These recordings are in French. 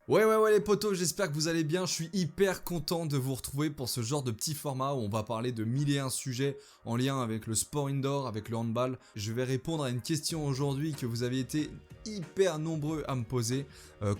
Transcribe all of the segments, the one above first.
Ouais les potos, j'espère que vous allez bien, je suis hyper content de vous retrouver pour ce genre de petit format où on va parler de 1001 sujets en lien avec le sport indoor, avec le handball. Je vais répondre à une question aujourd'hui que vous avez été hyper nombreux à me poser,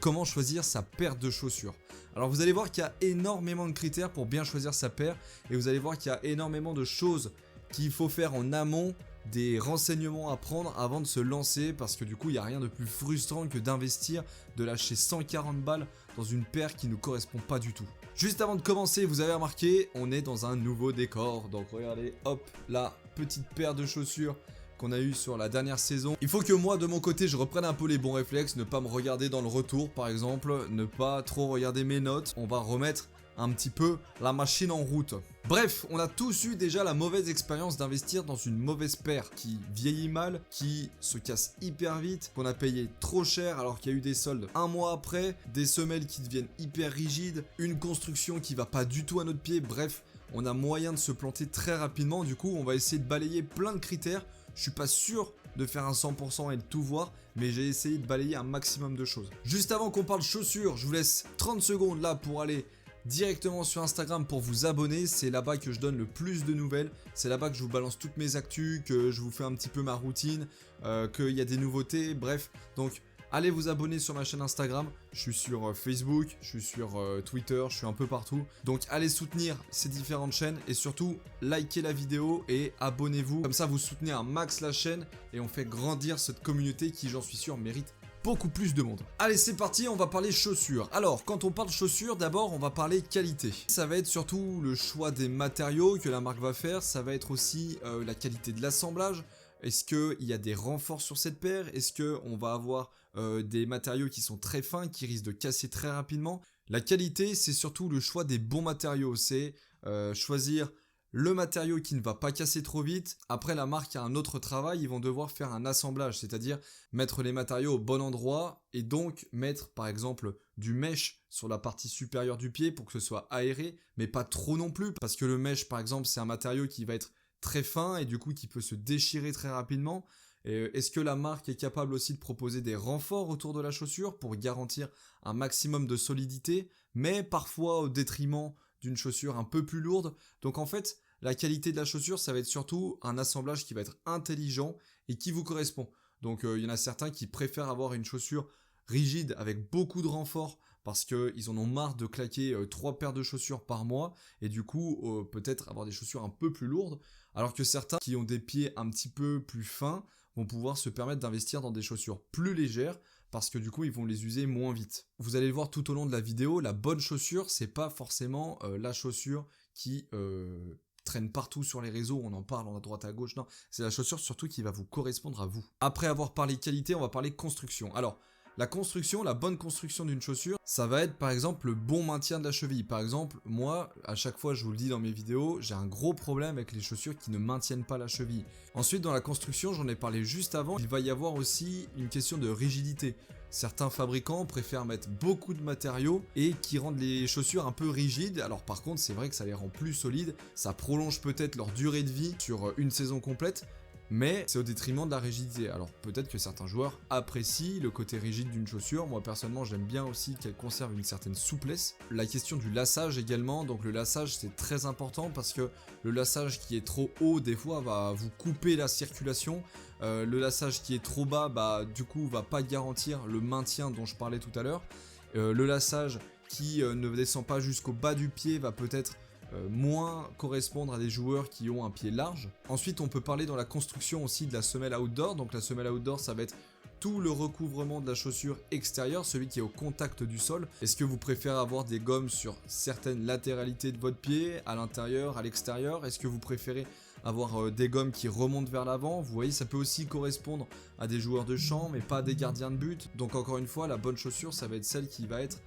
comment choisir sa paire de chaussures. Alors vous allez voir qu'il y a énormément de critères pour bien choisir sa paire et vous allez voir qu'il y a énormément de choses qu'il faut faire en amont, des renseignements à prendre avant de se lancer parce que du coup il n'y a rien de plus frustrant que d'investir, de lâcher 140 balles dans une paire qui ne correspond pas du tout. Juste avant de commencer, vous avez remarqué, on est dans un nouveau décor, donc regardez, hop, la petite paire de chaussures qu'on a eu sur la dernière saison. Il faut que moi de mon côté je reprenne un peu les bons réflexes, ne pas me regarder dans le retour par exemple, ne pas trop regarder mes notes, on va remettre un petit peu la machine en route. Bref, on a tous eu déjà la mauvaise expérience d'investir dans une mauvaise paire qui vieillit mal, qui se casse hyper vite, qu'on a payé trop cher alors qu'il y a eu des soldes un mois après, des semelles qui deviennent hyper rigides, une construction qui va pas du tout à notre pied, bref, on a moyen de se planter très rapidement, du coup on va essayer de balayer plein de critères. Je suis pas sûr de faire un 100% et de tout voir, mais j'ai essayé de balayer un maximum de choses. Juste avant qu'on parle chaussures, je vous laisse 30 secondes là pour aller directement sur Instagram pour vous abonner, c'est là-bas que je donne le plus de nouvelles, c'est là-bas que je vous balance toutes mes actus, que je vous fais un petit peu ma routine, qu'il y a des nouveautés, bref, donc allez vous abonner sur ma chaîne Instagram, je suis sur Facebook, je suis sur Twitter, je suis un peu partout, donc allez soutenir ces différentes chaînes et surtout likez la vidéo et abonnez-vous, comme ça vous soutenez un max la chaîne et on fait grandir cette communauté qui j'en suis sûr mérite beaucoup plus de monde. Allez c'est parti, on va parler chaussures. Alors quand on parle chaussures, d'abord on va parler qualité. Ça va être surtout le choix des matériaux que la marque va faire, ça va être aussi la qualité de l'assemblage. Est-ce qu'il y a des renforts sur cette paire? Est-ce qu'on va avoir des matériaux qui sont très fins, qui risquent de casser très rapidement? La qualité, c'est surtout le choix des bons matériaux. C'est choisir le matériau qui ne va pas casser trop vite. Après, la marque a un autre travail, ils vont devoir faire un assemblage, c'est-à-dire mettre les matériaux au bon endroit et donc mettre par exemple du mesh sur la partie supérieure du pied pour que ce soit aéré, mais pas trop non plus, parce que le mesh par exemple c'est un matériau qui va être très fin et du coup qui peut se déchirer très rapidement. Est-ce que la marque est capable aussi de proposer des renforts autour de la chaussure pour garantir un maximum de solidité, mais parfois au détriment d'une chaussure un peu plus lourde? Donc en fait, la qualité de la chaussure, ça va être surtout un assemblage qui va être intelligent et qui vous correspond. Donc il y en a certains qui préfèrent avoir une chaussure rigide avec beaucoup de renforts parce qu'ils en ont marre de claquer 3 paires de chaussures par mois et du coup peut-être avoir des chaussures un peu plus lourdes, alors que certains qui ont des pieds un petit peu plus fins vont pouvoir se permettre d'investir dans des chaussures plus légères parce que du coup ils vont les user moins vite. Vous allez le voir tout au long de la vidéo, la bonne chaussure c'est pas forcément la chaussure qui traîne partout sur les réseaux, on en parle à droite à gauche, non, c'est la chaussure surtout qui va vous correspondre à vous. Après avoir parlé qualité, on va parler construction. Alors, la construction, la bonne construction d'une chaussure, ça va être par exemple le bon maintien de la cheville. Par exemple, moi, à chaque fois je vous le dis dans mes vidéos, j'ai un gros problème avec les chaussures qui ne maintiennent pas la cheville. Ensuite, dans la construction, j'en ai parlé juste avant, il va y avoir aussi une question de rigidité. Certains fabricants préfèrent mettre beaucoup de matériaux et qui rendent les chaussures un peu rigides. Alors par contre, c'est vrai que ça les rend plus solides, ça prolonge peut-être leur durée de vie sur une saison complète, mais c'est au détriment de la rigidité. Alors peut-être que certains joueurs apprécient le côté rigide d'une chaussure, moi personnellement j'aime bien aussi qu'elle conserve une certaine souplesse. La question du lassage également, donc le lassage c'est très important parce que le lassage qui est trop haut des fois va vous couper la circulation, le lassage qui est trop bas bah du coup va pas garantir le maintien dont je parlais tout à l'heure, le lassage qui ne descend pas jusqu'au bas du pied va peut-être moins correspondre à des joueurs qui ont un pied large. Ensuite on peut parler dans la construction aussi de la semelle outdoor, donc la semelle outdoor ça va être tout le recouvrement de la chaussure extérieure, celui qui est au contact du sol. Est-ce que vous préférez avoir des gommes sur certaines latéralités de votre pied, à l'intérieur, à l'extérieur? Est-ce que vous préférez avoir des gommes qui remontent vers l'avant? Vous voyez, ça peut aussi correspondre à des joueurs de champ, mais pas à des gardiens de but. Donc encore une fois, la bonne chaussure, ça va être celle qui va être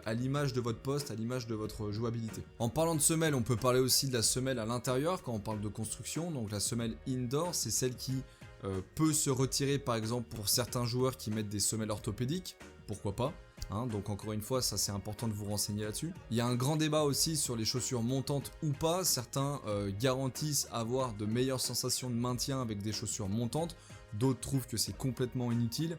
à l'image de votre poste, à l'image de votre jouabilité. En parlant de semelle, on peut parler aussi de la semelle à l'intérieur quand on parle de construction. Donc la semelle indoor, c'est celle qui peut se retirer par exemple pour certains joueurs qui mettent des semelles orthopédiques, pourquoi pas. Donc encore une fois, ça c'est important de vous renseigner là-dessus. Il y a un grand débat aussi sur les chaussures montantes ou pas. Certains garantissent avoir de meilleures sensations de maintien avec des chaussures montantes. D'autres trouvent que c'est complètement inutile.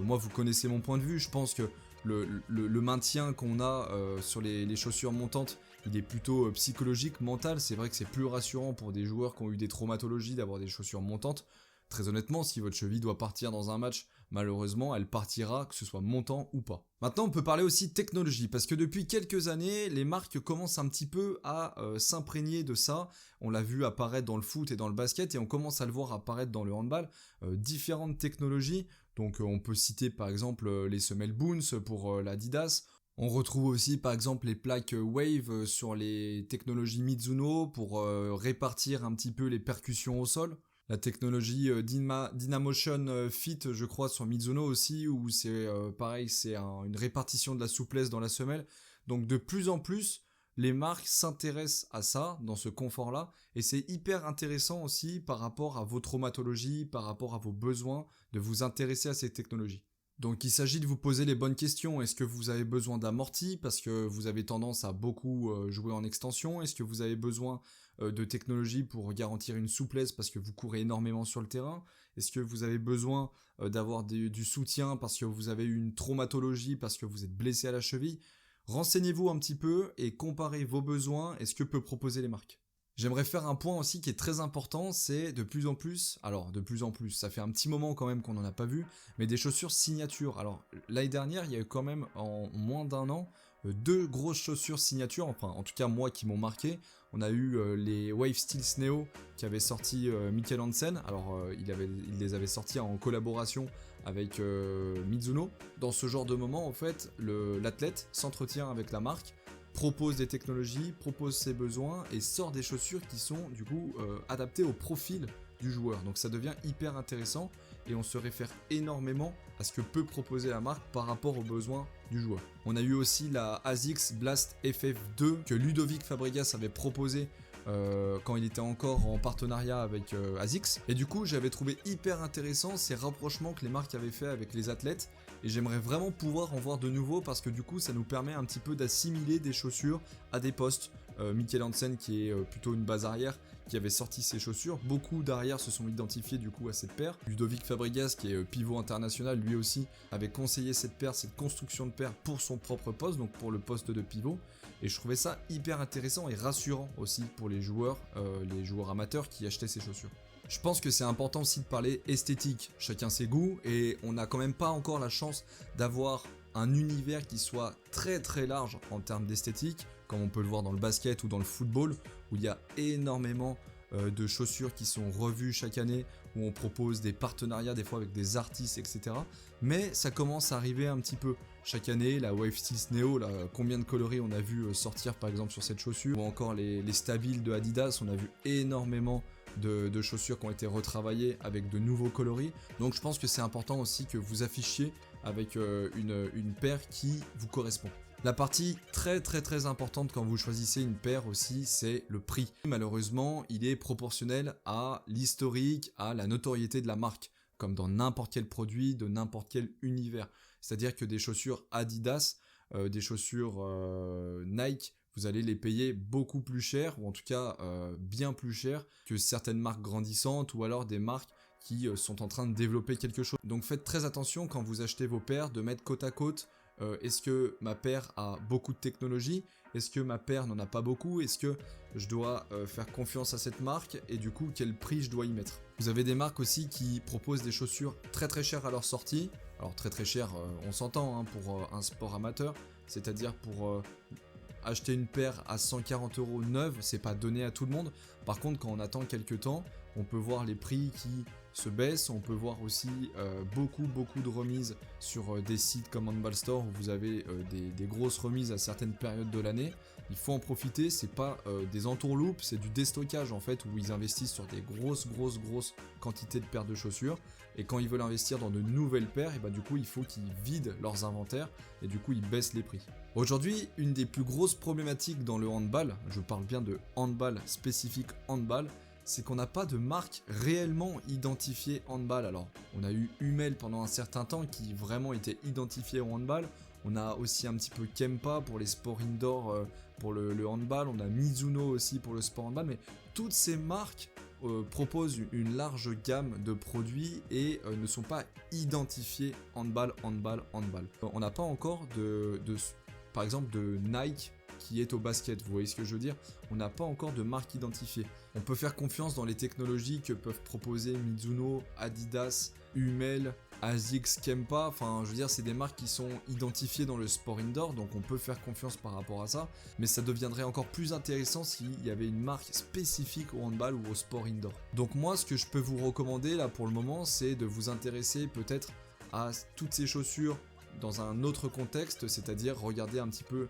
Moi, vous connaissez mon point de vue. Je pense que le maintien qu'on a sur les chaussures montantes, il est plutôt psychologique, mental. C'est vrai que c'est plus rassurant pour des joueurs qui ont eu des traumatologies d'avoir des chaussures montantes. Très honnêtement, si votre cheville doit partir dans un match, malheureusement, elle partira, que ce soit montant ou pas. Maintenant, on peut parler aussi technologie, parce que depuis quelques années, les marques commencent un petit peu à s'imprégner de ça. On l'a vu apparaître dans le foot et dans le basket, et on commence à le voir apparaître dans le handball. Différentes technologies, donc on peut citer par exemple les semelles Boons pour l'Adidas. On retrouve aussi par exemple les plaques Wave sur les technologies Mizuno pour répartir un petit peu les percussions au sol. La technologie Dynamotion Fit, je crois, sur Mizuno aussi, où c'est pareil, c'est une répartition de la souplesse dans la semelle. Donc de plus en plus, les marques s'intéressent à ça, dans ce confort-là, et c'est hyper intéressant aussi par rapport à vos traumatologies, par rapport à vos besoins, de vous intéresser à ces technologies. Donc il s'agit de vous poser les bonnes questions. Est-ce que vous avez besoin d'amortis parce que vous avez tendance à beaucoup jouer en extension? Est-ce que vous avez besoin de technologie pour garantir une souplesse parce que vous courez énormément sur le terrain? Est-ce que vous avez besoin d'avoir du soutien parce que vous avez eu une traumatologie, parce que vous êtes blessé à la cheville? Renseignez-vous un petit peu et comparez vos besoins et ce que peuvent proposer les marques. J'aimerais faire un point aussi qui est très important, c'est de plus en plus, ça fait un petit moment quand même qu'on n'en a pas vu, mais des chaussures signature. Alors l'année dernière, il y a eu quand même en moins d'un an 2 grosses chaussures signature, enfin en tout cas moi qui m'ont marqué. On a eu les Wave Steel Sneo qui avaient sorti Mikkel Hansen. Alors il les avait sortis en collaboration avec Mizuno. Dans ce genre de moment, en fait, l'athlète s'entretient avec la marque, propose des technologies, propose ses besoins et sort des chaussures qui sont du coup adaptées au profil du joueur. Donc ça devient hyper intéressant et on se réfère énormément à ce que peut proposer la marque par rapport aux besoins du joueur. On a eu aussi la ASICS Blast FF2 que Ludovic Fabregas avait proposé quand il était encore en partenariat avec ASICS. Et du coup, j'avais trouvé hyper intéressant ces rapprochements que les marques avaient fait avec les athlètes. Et j'aimerais vraiment pouvoir en voir de nouveau parce que du coup, ça nous permet un petit peu d'assimiler des chaussures à des postes. Mikkel Hansen, qui est plutôt une base arrière, qui avait sorti ses chaussures. Beaucoup d'arrières se sont identifiés du coup à cette paire. Ludovic Fabregas, qui est pivot international, lui aussi avait conseillé cette paire, cette construction de paire pour son propre poste, donc pour le poste de pivot. Et je trouvais ça hyper intéressant et rassurant aussi pour les joueurs amateurs qui achetaient ces chaussures. Je pense que c'est important aussi de parler esthétique, chacun ses goûts, et on n'a quand même pas encore la chance d'avoir un univers qui soit très très large en termes d'esthétique, comme on peut le voir dans le basket ou dans le football, où il y a énormément de chaussures qui sont revues chaque année, où on propose des partenariats des fois avec des artistes, etc. Mais ça commence à arriver un petit peu. Chaque année, la Wave Steel Neo, là, combien de coloris on a vu sortir par exemple sur cette chaussure, ou encore les Stabiles de Adidas, on a vu énormément de chaussures qui ont été retravaillées avec de nouveaux coloris. Donc je pense que c'est important aussi que vous affichiez avec une paire qui vous correspond. La partie très très très importante quand vous choisissez une paire aussi, c'est le prix. Malheureusement, il est proportionnel à l'historique, à la notoriété de la marque, comme dans n'importe quel produit, de n'importe quel univers. C'est-à-dire que des chaussures Adidas, des chaussures Nike, vous allez les payer beaucoup plus cher, ou en tout cas bien plus cher que certaines marques grandissantes, ou alors des marques qui sont en train de développer quelque chose. Donc faites très attention quand vous achetez vos paires, de mettre côte à côte. Est-ce que ma paire a beaucoup de technologie? Est-ce que ma paire n'en a pas beaucoup? Est-ce que je dois faire confiance à cette marque? Et du coup, quel prix je dois y mettre? Vous avez des marques aussi qui proposent des chaussures très très chères à leur sortie. Alors très très chères, on s'entend hein, pour un sport amateur. C'est-à-dire pour acheter une paire à 140 € neuve, c'est pas donné à tout le monde. Par contre, quand on attend quelques temps, on peut voir les prix qui se baissent. On peut voir aussi beaucoup de remises sur des sites comme Handball Store où vous avez des grosses remises à certaines périodes de l'année. Il faut en profiter, c'est pas des entourloupes, c'est du déstockage en fait où ils investissent sur des grosses quantités de paires de chaussures. Et quand ils veulent investir dans de nouvelles paires, et bah du coup il faut qu'ils vident leurs inventaires et du coup ils baissent les prix. Aujourd'hui, une des plus grosses problématiques dans le handball, je parle bien de handball spécifique handball, c'est qu'on n'a pas de marque réellement identifiée handball. Alors, on a eu Hummel pendant un certain temps qui vraiment était identifié au handball. On a aussi un petit peu Kempa pour les sports indoor pour le handball. On a Mizuno aussi pour le sport handball. Mais toutes ces marques proposent une large gamme de produits et ne sont pas identifiés handball. On n'a pas encore par exemple de Nike qui est au basket, vous voyez ce que je veux dire? On n'a pas encore de marque identifiée. On peut faire confiance dans les technologies que peuvent proposer Mizuno, Adidas, Hummel, ASICS, Kempa, enfin je veux dire c'est des marques qui sont identifiées dans le sport indoor, donc on peut faire confiance par rapport à ça, mais ça deviendrait encore plus intéressant s'il y avait une marque spécifique au handball ou au sport indoor. Donc moi ce que je peux vous recommander là pour le moment, c'est de vous intéresser peut-être à toutes ces chaussures dans un autre contexte, c'est-à-dire regarder un petit peu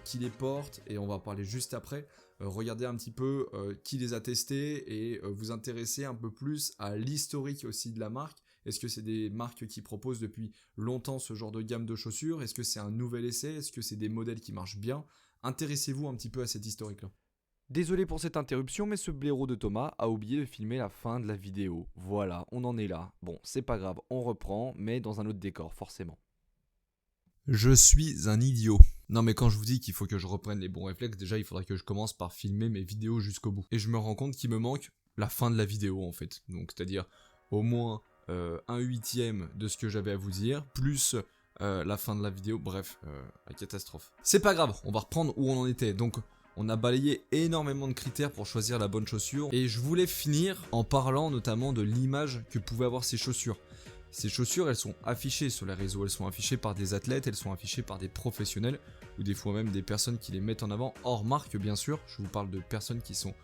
qui les porte, et on va parler juste après, regarder un petit peu qui les a testés et vous intéresser un peu plus à l'historique aussi de la marque. Est-ce que c'est des marques qui proposent depuis longtemps ce genre de gamme de chaussures? Est-ce que c'est un nouvel essai? Est-ce que c'est des modèles qui marchent bien? Intéressez-vous un petit peu à cet historique-là. Désolé pour cette interruption, mais ce blaireau de Thomas a oublié de filmer la fin de la vidéo. Voilà, on en est là. Bon, c'est pas grave, on reprend, mais dans un autre décor, forcément. Je suis un idiot. Non mais quand je vous dis qu'il faut que je reprenne les bons réflexes, déjà il faudrait que je commence par filmer mes vidéos jusqu'au bout. Et je me rends compte qu'il me manque la fin de la vidéo en fait. Donc c'est-à-dire au moins 1/8 de ce que j'avais à vous dire, plus la fin de la vidéo, bref, la catastrophe. C'est pas grave, on va reprendre où on en était. Donc on a balayé énormément de critères pour choisir la bonne chaussure. Et je voulais finir en parlant notamment de l'image que pouvaient avoir ces chaussures. Ces chaussures, elles sont affichées sur les réseaux, elles sont affichées par des athlètes, elles sont affichées par des professionnels, ou des fois même des personnes qui les mettent en avant, hors marque bien sûr. Je vous parle de personnes qui sont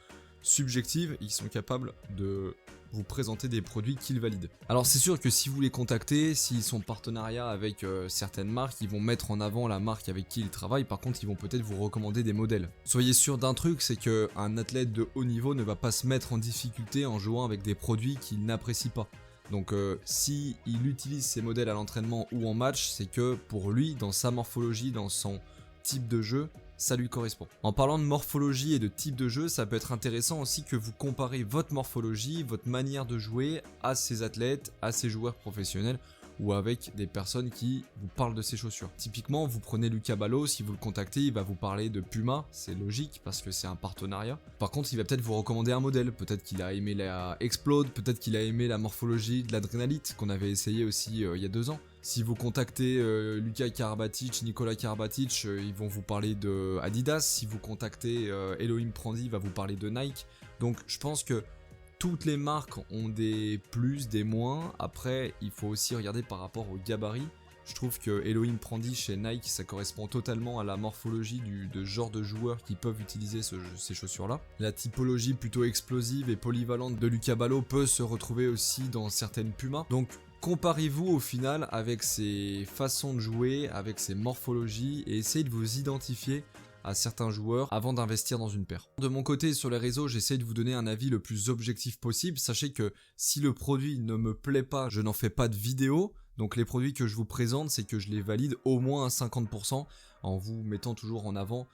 subjectives et qui sont capables de vous présenter des produits qu'ils valident. Alors c'est sûr que si vous les contactez, s'ils sont en partenariat avec certaines marques, ils vont mettre en avant la marque avec qui ils travaillent, par contre ils vont peut-être vous recommander des modèles. Soyez sûr d'un truc, c'est qu'un athlète de haut niveau ne va pas se mettre en difficulté en jouant avec des produits qu'il n'apprécie pas. Donc si il utilise ces modèles à l'entraînement ou en match, c'est que pour lui, dans sa morphologie, dans son type de jeu, ça lui correspond. En parlant de morphologie et de type de jeu, ça peut être intéressant aussi que vous comparez votre morphologie, votre manière de jouer à ces athlètes, à ces joueurs professionnels ou avec des personnes qui vous parlent de ces chaussures. Typiquement, vous prenez Lucas Ballot, si vous le contactez, il va vous parler de Puma, c'est logique parce que c'est un partenariat. Par contre, il va peut-être vous recommander un modèle, peut-être qu'il a aimé la Explode, peut-être qu'il a aimé la morphologie de l'Adrénalite qu'on avait essayé aussi il y a 2 ans. Si vous contactez Luka Karabatic, Nicolas Karabatic, ils vont vous parler de Adidas. Si vous contactez Elohim Prandi, il va vous parler de Nike. Donc je pense que toutes les marques ont des plus, des moins. Après, il faut aussi regarder par rapport au gabarit. Je trouve que Elohim Prandi chez Nike, ça correspond totalement à la morphologie de genre de joueurs qui peuvent utiliser ces chaussures-là. La typologie plutôt explosive et polyvalente de Lucas Ballot peut se retrouver aussi dans certaines Pumas. Donc, comparez-vous au final avec ces façons de jouer, avec ces morphologies et essayez de vous identifier à certains joueurs avant d'investir dans une paire. De mon côté, sur les réseaux, j'essaie de vous donner un avis le plus objectif possible. Sachez que si le produit ne me plaît pas, je n'en fais pas de vidéo. Donc les produits que je vous présente, c'est que je les valide au moins à 50% en vous mettant toujours en avant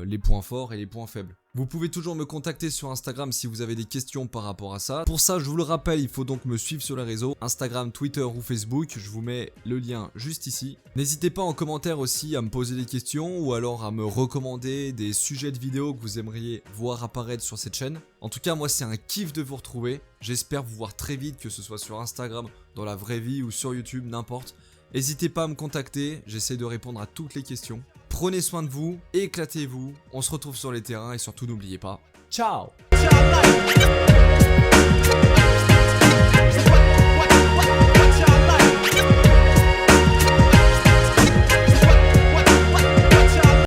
les points forts et les points faibles. Vous pouvez toujours me contacter sur Instagram si vous avez des questions par rapport à ça. Pour ça, je vous le rappelle, il faut donc me suivre sur les réseaux, Instagram, Twitter ou Facebook. Je vous mets le lien juste ici. N'hésitez pas en commentaire aussi à me poser des questions ou alors à me recommander des sujets de vidéos que vous aimeriez voir apparaître sur cette chaîne. En tout cas, moi, c'est un kiff de vous retrouver. J'espère vous voir très vite, que ce soit sur Instagram, dans la vraie vie ou sur YouTube, n'importe. N'hésitez pas à me contacter, j'essaie de répondre à toutes les questions. Prenez soin de vous, éclatez-vous, on se retrouve sur les terrains et surtout n'oubliez pas, ciao!